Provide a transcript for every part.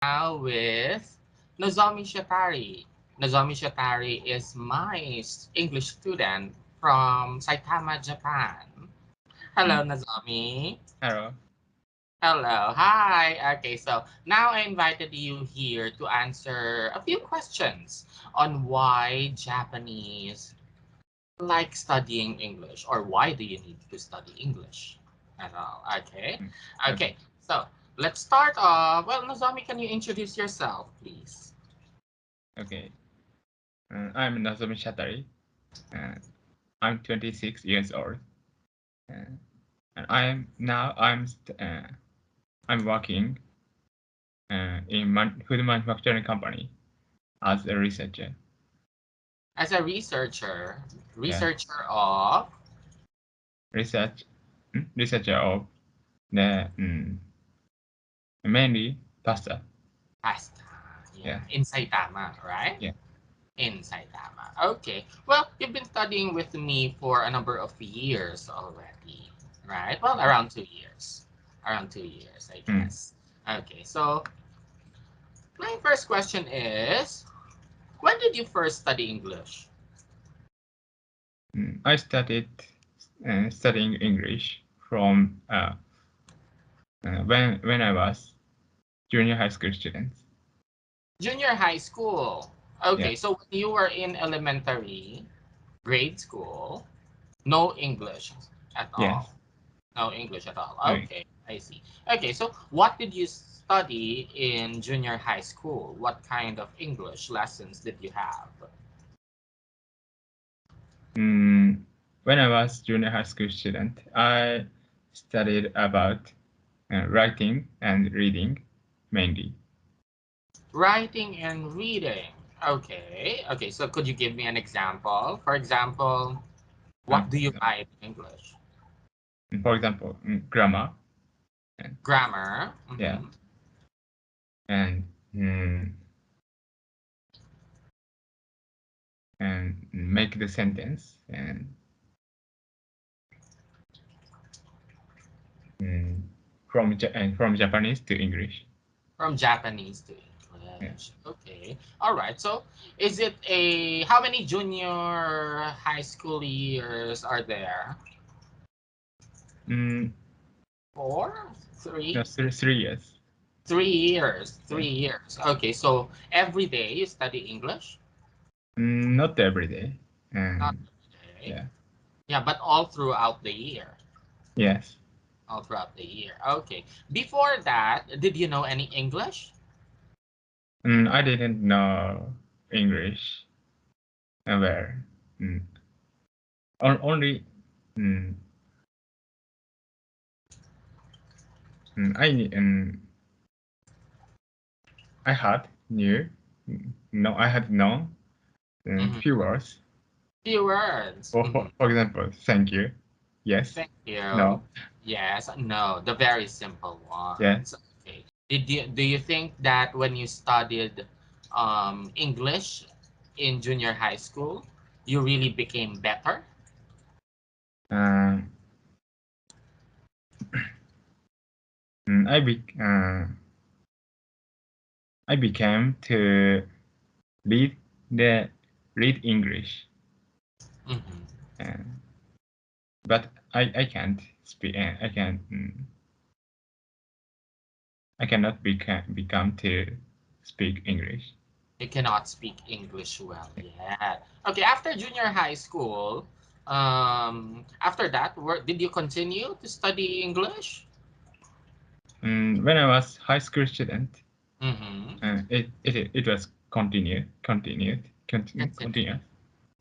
Now with Nozomi Shatari. Nozomi Shatari is my English student from Saitama, Japan. Hello, Mm. Nozomi. Hello. Hello, hi. Okay, so now I invited you here to answer a few questions on why Japanese like studying English, or why do you need to study English at all? Okay, Mm. Okay. okay. So let's start off. Well, Nozomi, can you introduce yourself, please? Okay. I'm Nozomi Shatari. Uh, I'm 26 years old. Uh, and I'm working in food manufacturing company as a researcher. As a researcher, Yeah. researcher of Research researcher of the mainly pasta. pasta, yeah, Yeah. in Saitama, right? Yeah. In Saitama. Okay. Well, you've been studying with me for a number of years already, right? Well, Yeah. around 2 years. Around 2 years, I Mm. guess. Okay, so my first question is, when did you first study English? I started studying English from when I was junior high school student. Junior high school. Yeah. Okay, so when you were in elementary, grade school, no English at Yes. all. No English at all. No. Okay, I see. Okay, so what did you study in junior high school? What kind of English lessons did you have? When I was junior high school student, I studied about writing and reading mainly. Writing and reading. Okay, okay, so could you give me an example? For example, Uh, what for, do you example, write in English? for example, grammar. And, Grammar. yeah, and mm, and make the sentence mm, and from Japanese to English. From Japanese to Yeah. English. Okay. All right. So, is it a how many junior high school years are there? Mm, Four? Three? just 3 years. 3 years. Yeah. 3 years. Okay. So, every day you study English? Not every day. Not And every day. yeah. Yeah, but all throughout the year. Yes. All throughout the year. Okay. Before that, did you know any English? I didn't know English where. Mm, only mm, mm, I had knew no I had known Mm-hmm. few words. Few words. Mm-hmm. For example, thank you. Yes. Thank you. No. Yes, no, the very simple Yeah. ones. Okay. Do you think that when you studied English in junior high school, you really became better? Uh, mm, I be I became to read the read English. Mm-hmm. Uh, but I can't speak. I cannot become to speak English. You cannot speak English well yet. Okay, after junior high school, after that, did you continue to study English? When I was high school student, Mm-hmm. it was Continue. continuous.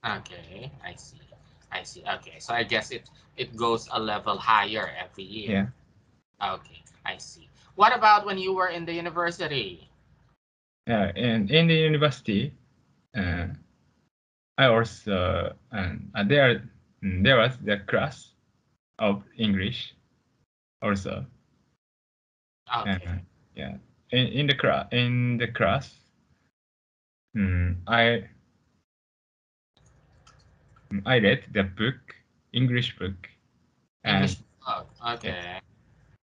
Okay, I see. I see. Okay, so I guess it goes a level higher every year. Yeah. Okay, I see. What about when you were in the university? And in the university, uh, I also there was the class of English also. Okay. Yeah. In the class, mm, I I read the book, English book, and English book. yeah, Okay.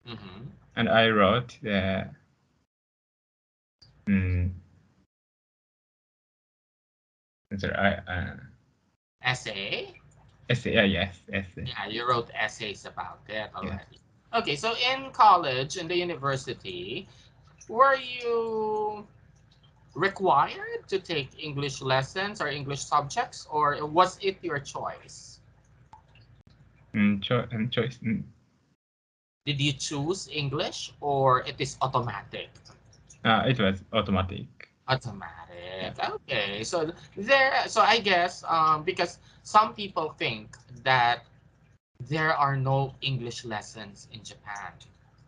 Mm-hmm. and I wrote the Mm, sorry, Essay? essay. Yeah, yes, essay. Yeah, you wrote essays about it Yes. already. Okay, so in college, in the university, were you required to take English lessons or English subjects, or was it your choice? Choice. Did you choose English or it is automatic? It was automatic. Yeah. Automatic. Okay. So I guess because some people think that there are no English lessons in Japan.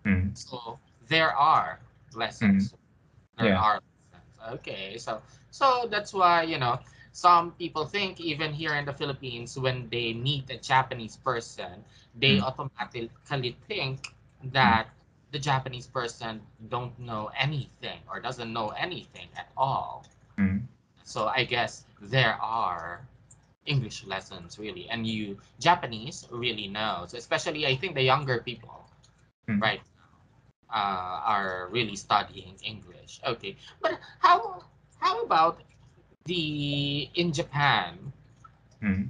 Mm, So there are mm, lessons. There yeah. are lessons. Okay. So that's why, some people think even here in the Philippines when they meet a Japanese person, they Mm, automatically think mm, that the Japanese person don't know anything or doesn't know anything at all. mm, So I guess there are English lessons really, and you Japanese really knows, especially I think the younger people, mm, right, are really studying English. Okay, but how about the in Japan? mm,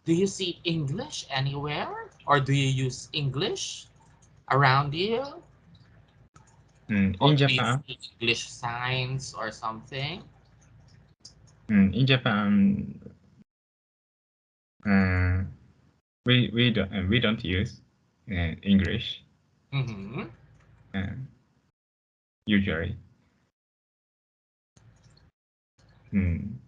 Do you see English anywhere, or do you use English around you, or In do you Japan, see English signs or something? in Japan, uh, we don't use English Mm-hmm. uh, usually. Mm,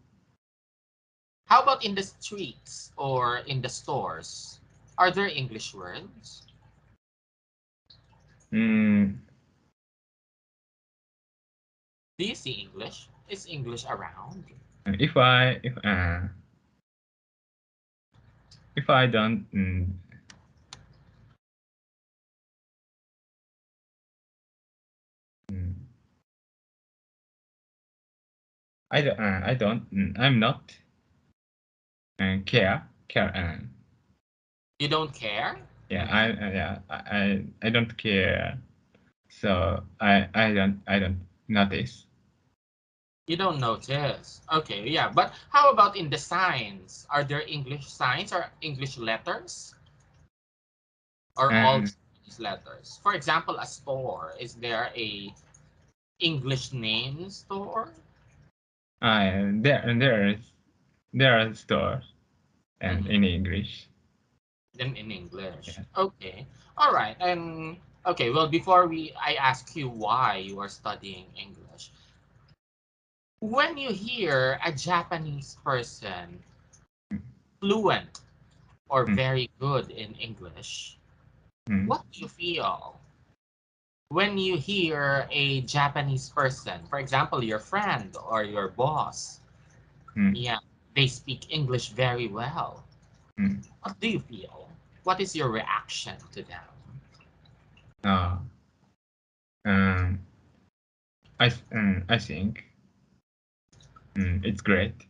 How about in the streets or in the stores? Are there English words? mm, Do you see English? Is English around? if I if I don't mm, I don't I'm not care You don't care? yeah Hmm. I don't care, so I don't notice. You don't notice. Okay, yeah. But how about in the signs? Are there English signs or English letters? Or all And Chinese letters? For example, a store. Is there a English name store? there are stores and Hmm. in English. Then in English. Yeah. Okay. All right. And okay, well, before I ask you why you are studying English, when you hear a Japanese person fluent or Mm, very good in English, mm, what do you feel when you hear a Japanese person, for example, your friend or your boss, mm, yeah, they speak English very well? mm. What do you feel? What is your reaction to them? Uh, um, I think it's great.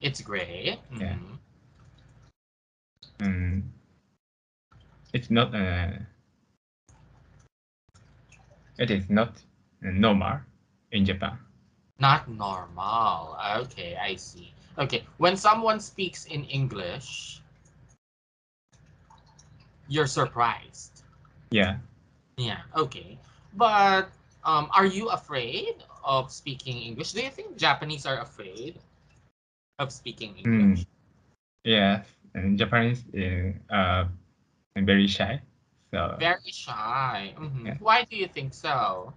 It's great. Yeah. Hmm. Um, it's not it is not normal in Japan. Not normal. Okay, I see. Okay, when someone speaks in English, you're surprised. Yeah. Yeah, okay. But are you afraid of speaking English? Do you think Japanese are afraid of speaking Mm, English? yes. And Japanese is very shy. So Very shy. yeah. Why do you think so?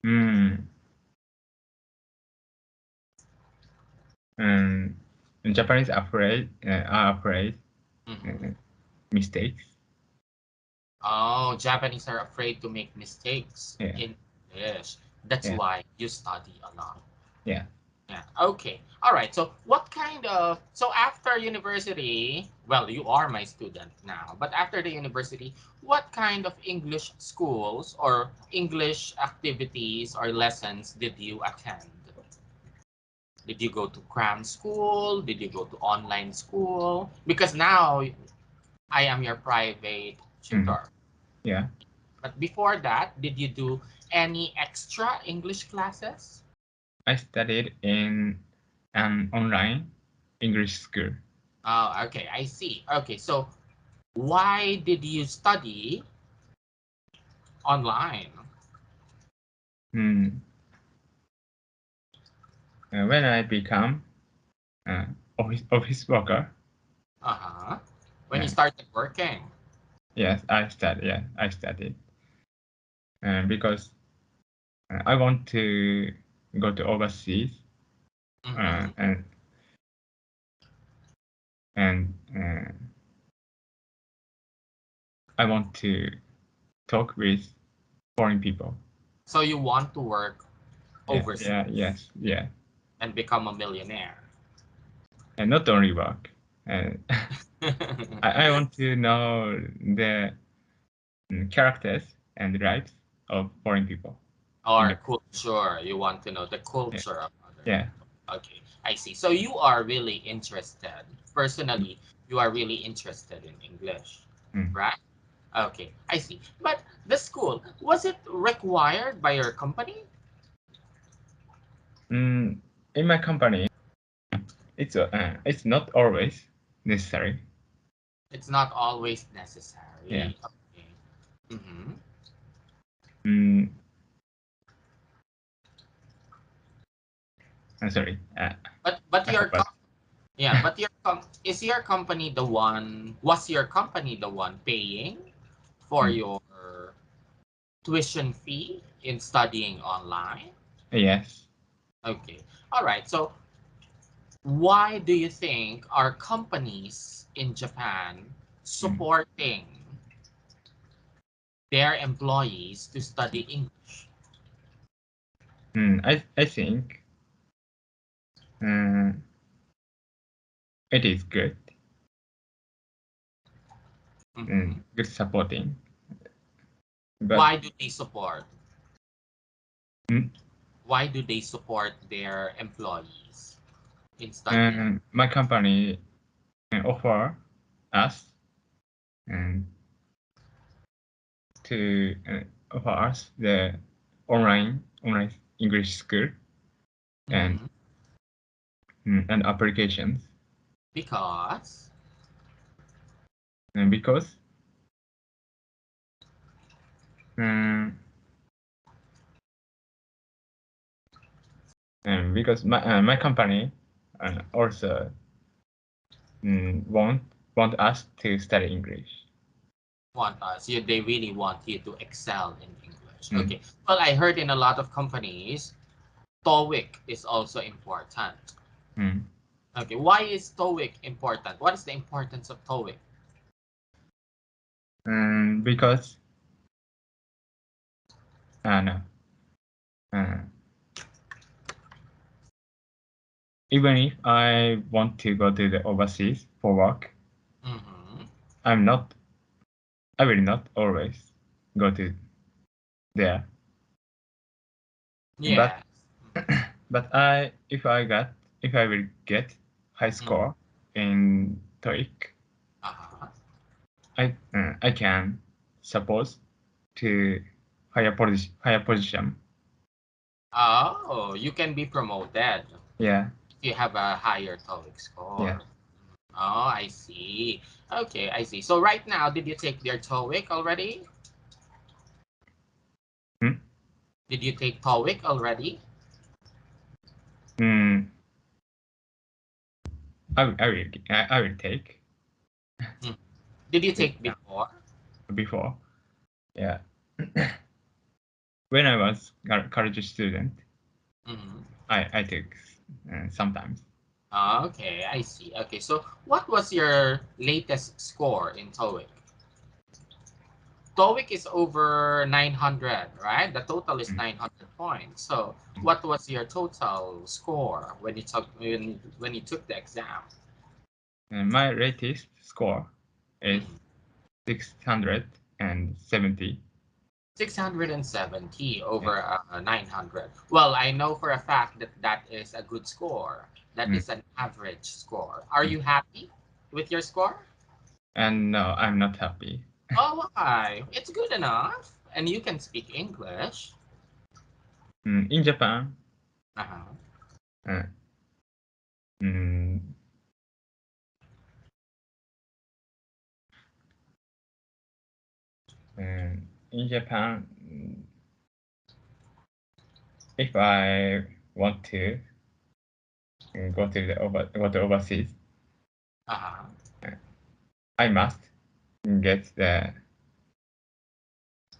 Mm, um, and Japanese are afraid Hmm. uh, mistakes. Oh, Japanese are afraid to make mistakes Yeah. in English. That's Yeah. why you study a lot. Yeah. Yeah. Okay. All right. So, so after university, well, you are my student now, but after the university, what kind of English schools or English activities or lessons did you attend? Did you go to cram school? Did you go to online school? Because now I am your private Mm, tutor, yeah. But before that, did you do any extra English classes? I studied in an online English school. Oh, okay, I see. Okay, so why did you study online? Mm, when I become uh, office worker, Uh-huh. When you uh, started working. yes, I studied. Yeah, I studied because I want to go to overseas Mm-hmm. and and I want to talk with foreign people. So you want to work Yeah, overseas yeah, yes, yeah, and become a millionaire. and not only work. And I want to know the characters and lives of foreign people in Or Japan. culture. You want to know the Yeah, culture of other yeah. people. Okay, I see. So you are really interested. Personally, you are really interested in English, Mm. right? Okay, I see. But the school, was it required by your company? Mm, in my company, it's not always necessary. It's not always Yeah. necessary. Okay. Mm-hmm. Mm, I'm sorry. But I your forgot. yeah, but is your company the one, was your company the one paying for Mm, your tuition fee in studying online? yes. Okay. All right. So why do you think are companies in Japan Mm. supporting their employees to study English? I think uh, it is good. Hmm. Good supporting. But Why do they support? mm, Why do they support their employees in studying? my company offer us um, to offer us the online English school and Hmm. and applications Because because um, my company also want us to study English. they really want you to excel in English. Mm, Okay. Well, I heard in a lot of companies, TOEIC is also important. mm. Okay. Why is TOEIC important? What is the importance of TOEIC? Because no, uh, even if I want to go to the overseas for work, Hmm. I'm not. I will not always go to there. But Yes. but if I will get high Mm-hmm. score in TOEIC, Uh-huh. I can suppose to higher position. Oh, you can be promoted Yeah, if you have a higher TOEIC yeah. score. Oh, I see. Okay, I see. So right now, did you take their TOEIC already? Hmm? Did you take TOEIC already? Mm, I will take Mm. Did you the take exam before? before. Yeah, when I was college student, Hmm. I took sometimes. Okay, I see. Okay, so what was your latest score in TOEIC? TOEIC is over 900, right? The total is Mm. 900 points. So what was your total score when you took the exam? And my latest score is Mhm. 670. 670 Yeah. over 900. Well, I know for a fact that that is a good score. That Mm, is an average score. Are mm. you happy with your score? And no, I'm not happy. Oh, why? It's good enough. And you can speak English. In Japan, Uh-huh. uh, mm, in Japan, if I want to go to overseas, Uh-huh. uh, I must get the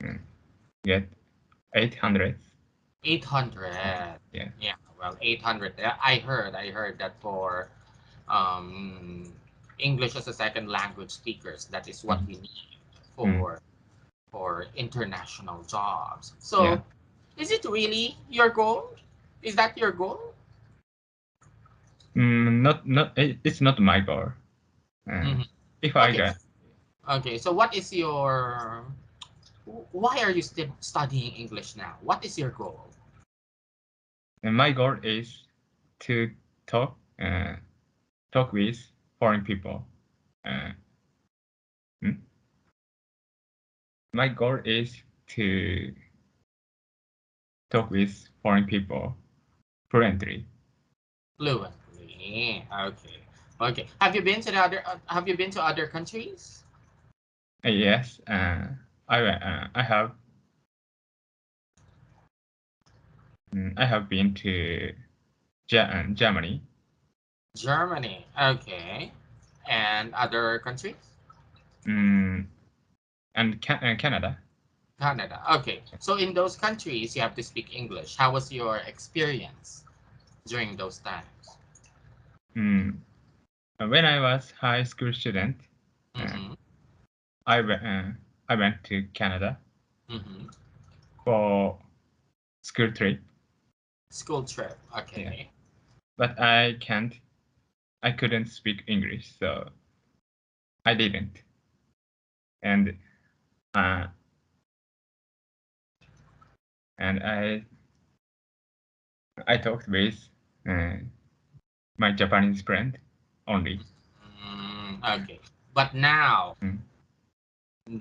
mm, get 800. 800. Yeah. Yeah, well, 800. I heard that for um, English as a second language speakers, that is what Mm, we need mm, for international jobs. yeah. So, is it really your goal? Is that your goal? It's not my goal. Uh, Hmm. if I Okay. got Okay. So, what is your? Why are you still studying English now? What is your goal? my goal is to talk talk with foreign people. Uh, mm, my goal is to talk with foreign people fluently. Fluently. Okay. Okay. Have you been to the other? Have you been to other countries? Yes, I have been to Germany, Germany. Okay. And other countries? mm, and Canada. Canada. Okay. So in those countries, you have to speak English. How was your experience during those times? Mm, when I was high school student, uh, Mm-hmm. I we- uh, I went to Canada Mm-hmm. for school trip. School trip. Yeah, Okay. but I couldn't speak English, so I didn't. And uh, and I talked with uh, my Japanese friend only. Okay. But now, Mm.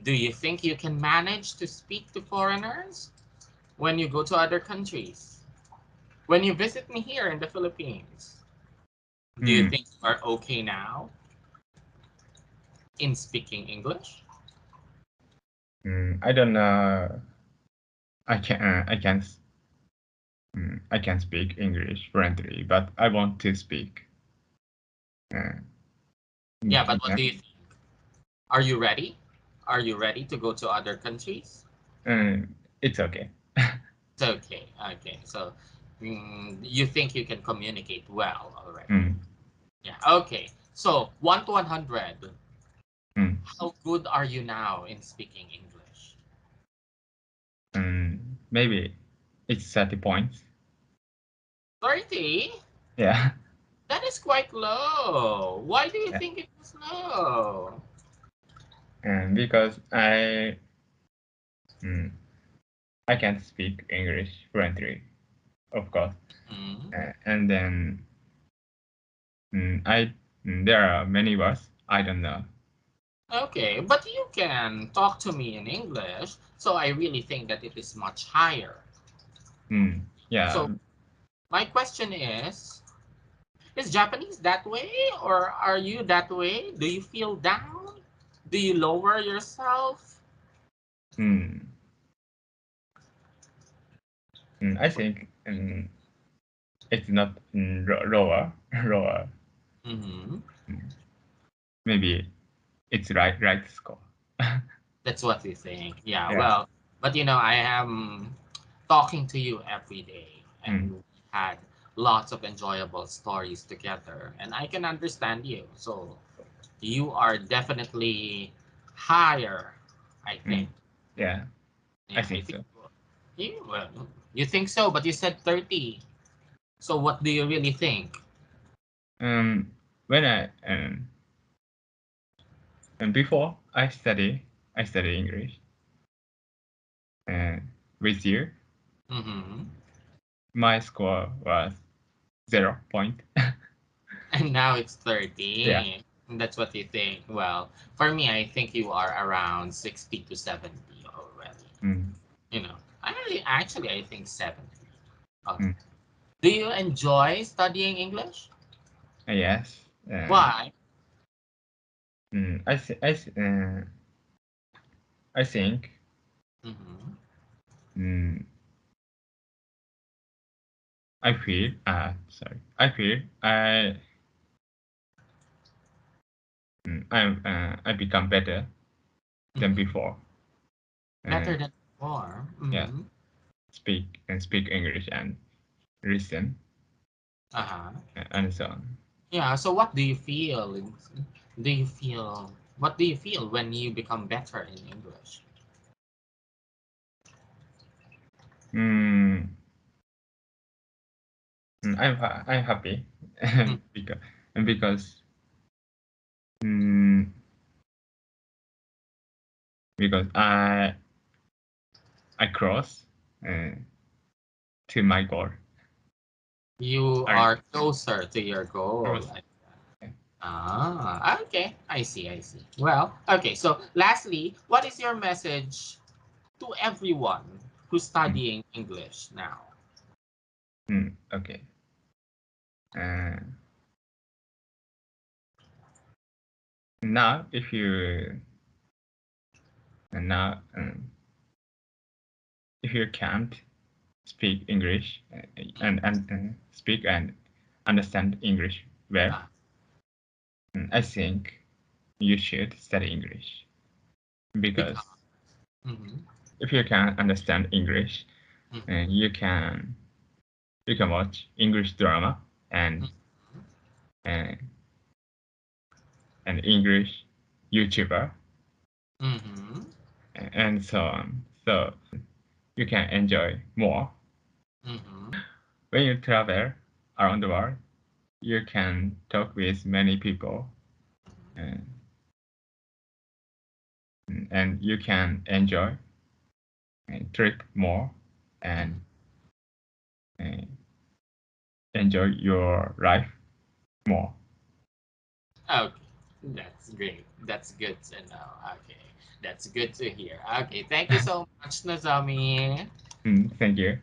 do you think you can manage to speak to foreigners when you go to other countries? When you visit me here in the Philippines, do you Mm. think you are okay now in speaking English? I don't know. I can speak English fluently, but I want to speak. Uh, Yeah, but what uh, do you think? Are you ready? Are you ready to go to other countries? it's okay. It's okay. Okay. So you think you can communicate well already? Mm, Yeah. Okay. So 1 to 100. mm, How good are you now in speaking English? maybe it's 30 points. 30? Yeah. That is quite low. Why do you Yeah. think it was low? Because mm, I can't speak English fluently, of course. Hmm. And then there are many words I don't know. Okay, but you can talk to me in English, so I really think that it is much higher. Yeah. So my question is Japanese that way or are you that way? Do you feel down? Do you lower yourself? Mm, I think it's not lower, lower. Hmm. Mm, maybe it's right score. That's what you think. Yeah, Yeah. well, but I am talking to you every day and Mm, we had lots of enjoyable stories together and I can understand you. So you are definitely higher, I mm, think. yeah, I Yeah, I think think so. you think so, but you said 30. So what do you really think? When and before I study English and with you, Mm-hmm. my score was 0 point. And now it's Yeah. 30. That's what you think. Well, for me, I think you are around 60 to 70 already. Mm. You know, I think 70. Okay. Mm. Do you enjoy studying English? Yes. Why? I think Mm-hmm. mm, I feel I feel I become better than Mm-hmm. before. Uh, Better than before. yeah, Mm-hmm. speak English and listen Uh-huh. and so on. Yeah, so what do you feel? What do you feel when you become better in English? Mm, I'm happy Mm, because because mm, because I cross uh, to my goal. You I are closer to your goal. cross. Okay. I see. Well, okay. So lastly, what is your message to everyone who's Mm, studying English now? okay. Uh, now now if you can't speak English and speak and understand English well, Ah, I think you should study English because. because Mm-hmm, if you can understand English, mm-hmm, you can watch English drama mm-hmm, and English YouTuber mm-hmm, and so on. So you can enjoy more. mm-hmm. When you travel around the world, you can talk with many people and, you can enjoy and trip more Mm-hmm. and uh, enjoy your life more. Okay, that's great. That's good to know. Okay, that's good to hear. Okay, thank you so much, Nozomi. Thank you.